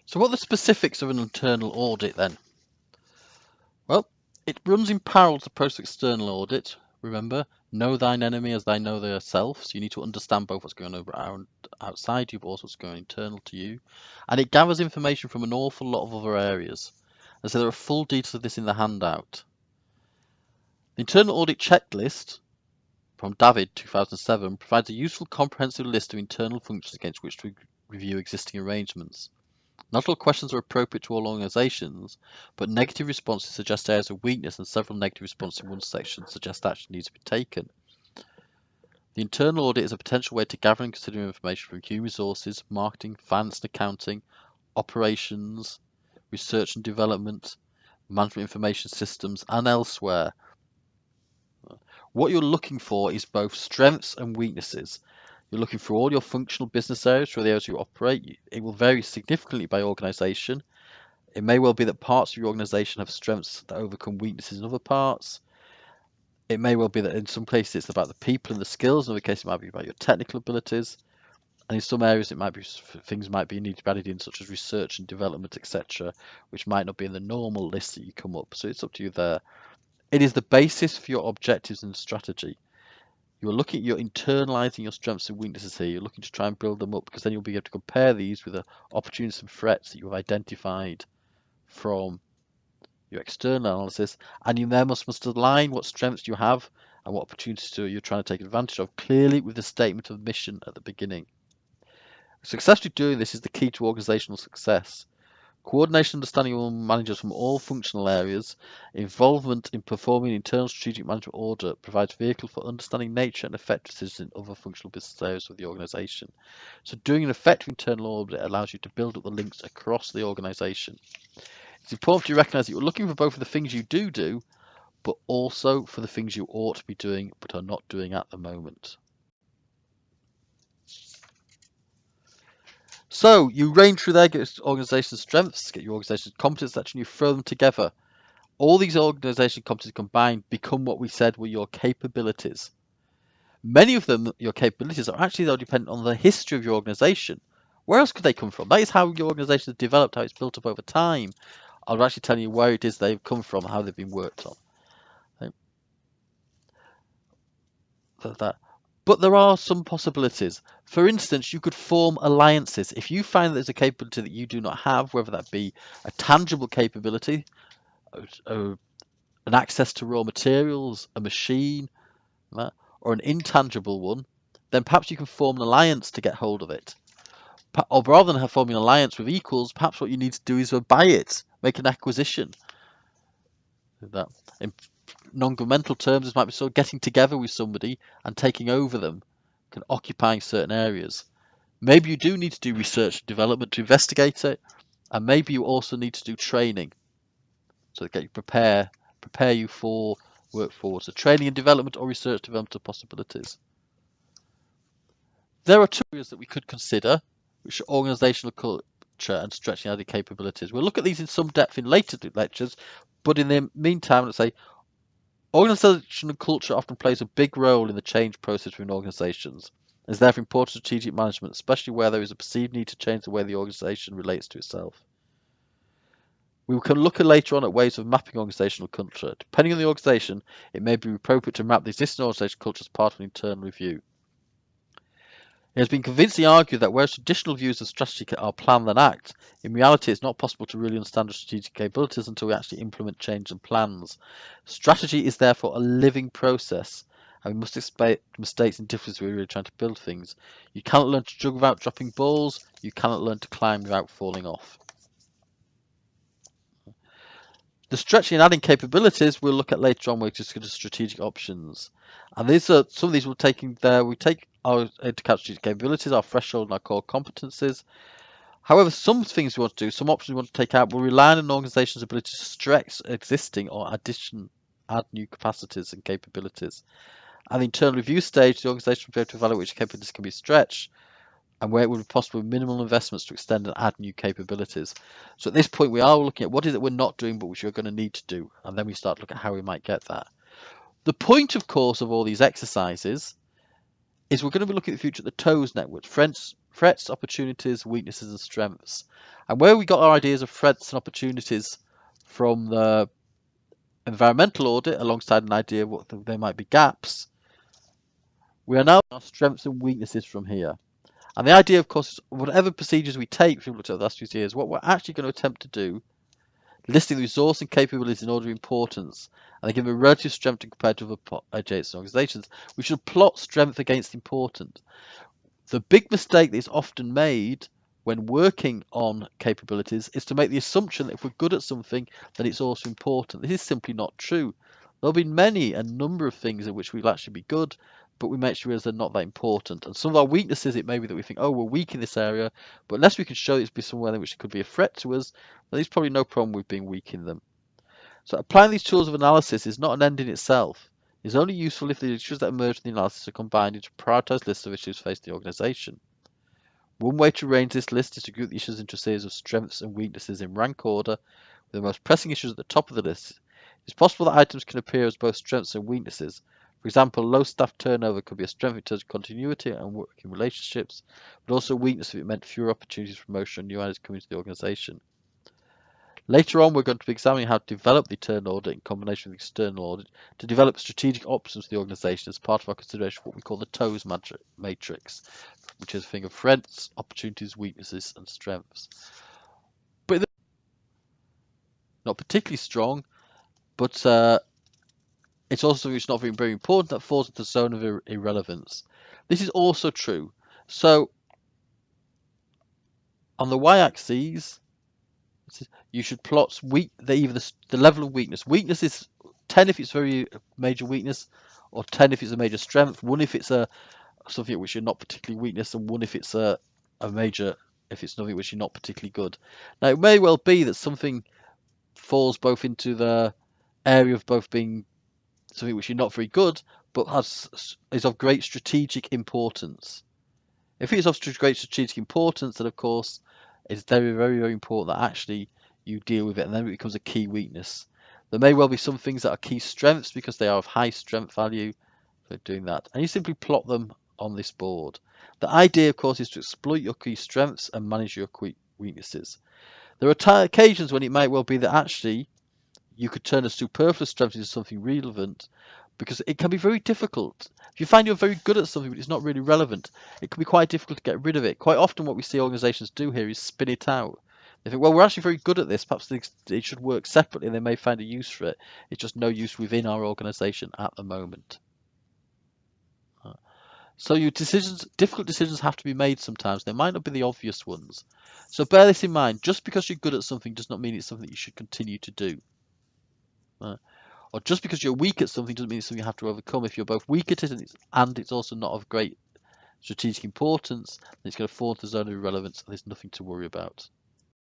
So what are the specifics of an internal audit then? Well, it runs in parallel to the process of external audit. Remember, know thine enemy as thy know thyself. So you need to understand both what's going on around outside you, but also what's going on internal to you. And it gathers information from an awful lot of other areas. And so there are full details of this in the handout. The internal audit checklist from David 2007 provides a useful comprehensive list of internal functions against which to review existing arrangements. Not all questions are appropriate to all organisations, but negative responses suggest areas of weakness and several negative responses in one section suggest action needs to be taken. The internal audit is a potential way to gather and consider information from human resources, marketing, finance and accounting, operations, research and development, management information systems and elsewhere. What you're looking for is both strengths and weaknesses. You're looking for all your functional business areas for the areas you operate. It will vary significantly by organisation. It may well be that parts of your organisation have strengths that overcome weaknesses in other parts. It may well be that in some places it's about the people and the skills. In other cases, it might be about your technical abilities. And in some areas, it might be things might be need to be added in, such as research and development, etc., which might not be in the normal list that you come up. So it's up to you there. It is the basis for your objectives and strategy. You're internalising your strengths and weaknesses here. You're looking to try and build them up because then you'll be able to compare these with the opportunities and threats that you've identified from your external analysis, and you then must align what strengths you have and what opportunities you're trying to take advantage of clearly with the statement of mission at the beginning. Successfully doing this is the key to organisational success. Coordination and understanding of managers from all functional areas, involvement in performing internal strategic management audit provides vehicle for understanding nature and effectiveness in other functional business areas of the organisation. So doing an effective internal audit allows you to build up the links across the organisation. It's important to recognise that you're looking for both of the things you do, but also for the things you ought to be doing but are not doing at the moment. So you range through there, get organisation's strengths, get your organisation's competence section, you throw them together. All these organisation competencies combined become what we said were your capabilities. Many of them, your capabilities, are actually though dependent on the history of your organisation. Where else could they come from? That is how your organisation has developed, how it's built up over time. I'll actually tell you where it is they've come from, how they've been worked on. But there are some possibilities. For instance, you could form alliances. If you find there's a capability that you do not have, whether that be a tangible capability, an access to raw materials, a machine, or an intangible one, then perhaps you can form an alliance to get hold of it. Or rather than forming an alliance with equals, perhaps what you need to do is buy it, make an acquisition. In non-governmental terms, this might be sort of getting together with somebody and taking over them, occupying certain areas. Maybe you do need to do research and development to investigate it, and maybe you also need to do training so that you prepare you for work forward. So training and development or research development of possibilities. There are two areas that we could consider, which are organisational culture and stretching out the capabilities. We'll look at these in some depth in later lectures, but in the meantime, let's say organisational culture often plays a big role in the change process within organisations. It's therefore important strategic management, especially where there is a perceived need to change the way the organisation relates to itself. We can look later on at ways of mapping organisational culture. Depending on the organisation, it may be appropriate to map the existing organisational culture as part of an internal review. It has been convincingly argued that whereas traditional views of strategy are plan then act, in reality it's not possible to really understand the strategic capabilities until we actually implement change and plans. Strategy is therefore a living process, and we must expect mistakes and differences when we're really trying to build things. You cannot learn to juggle without dropping balls, you cannot learn to climb without falling off. The stretching and adding capabilities we'll look at later on. We're just going to strategic options, and these are some of these we'll take in there. We take our into account strategic capabilities, our threshold, and our core competencies. However, some things we want to do, some options we want to take out, will rely on an organisation's ability to stretch existing or add new capacities and capabilities. At the internal review stage, the organisation will be able to evaluate which capabilities can be stretched and where it would be possible with minimal investments to extend and add new capabilities. So at this point, we are looking at what is it we're not doing, but which we're going to need to do. And then we start looking at how we might get that. The point, of course, of all these exercises is we're going to be looking at the future at the TOES network, threats, opportunities, weaknesses and strengths. And where we got our ideas of threats and opportunities from the environmental audit alongside an idea of what there might be gaps, we are now our strengths and weaknesses from here. And the idea, of course, is whatever procedures we take, we've looked at the last few years, what we're actually going to attempt to do, listing the resource and capabilities in order of importance, and they give a relative strength compared to other adjacent organisations. We should plot strength against important. The big mistake that is often made when working on capabilities is to make the assumption that if we're good at something, then it's also important. This is simply not true. There'll be a number of things in which we'll actually be good, but we make sure they're not that important. And some of our weaknesses, it may be that we think, oh, we're weak in this area, but unless we can show it to be somewhere in which it could be a threat to us, then there's probably no problem with being weak in them. So applying these tools of analysis is not an end in itself. It's only useful if the issues that emerge in the analysis are combined into a prioritised list of issues facing the organisation. One way to arrange this list is to group the issues into a series of strengths and weaknesses in rank order, with the most pressing issues at the top of the list. It's possible that items can appear as both strengths and weaknesses. For example, low staff turnover could be a strength in terms of continuity and working relationships, but also a weakness if it meant fewer opportunities for promotion and new ideas coming to the organisation. Later on, we're going to be examining how to develop the internal audit in combination with the external audit to develop strategic options for the organisation as part of our consideration of what we call the TOES matrix, which is a thing of threats, opportunities, weaknesses, and strengths. But not particularly strong, but it's also something which is not very, very important that falls into the zone of irrelevance. This is also true. So on the y-axis, you should plot the level of weakness. Weakness is 10 if it's very major weakness, or 10 if it's a major strength, 1 if it's something which you're not particularly weakness, and 1 if it's a major, if it's something which you're not particularly good. Now it may well be that something falls both into the area of both being something which you're not very good, but is of great strategic importance. If it is of great strategic importance, then of course it's very, very, very important that actually you deal with it, and then it becomes a key weakness. There may well be some things that are key strengths because they are of high strength value for doing that, and you simply plot them on this board. The idea, of course, is to exploit your key strengths and manage your weaknesses. There are occasions when it might well be that actually you could turn a superfluous strength into something relevant, because it can be very difficult. If you find you're very good at something but it's not really relevant, it can be quite difficult to get rid of it. Quite often what we see organisations do here is spin it out. They think, well, we're actually very good at this, perhaps it should work separately and they may find a use for it. It's just no use within our organisation at the moment. So your difficult decisions have to be made sometimes. They might not be the obvious ones. So bear this in mind. Just because you're good at something does not mean it's something you should continue to do. Or just because you're weak at something doesn't mean it's something you have to overcome. If you're both weak at it and it's also not of great strategic importance, then it's going to fall into the zone of irrelevance and there's nothing to worry about.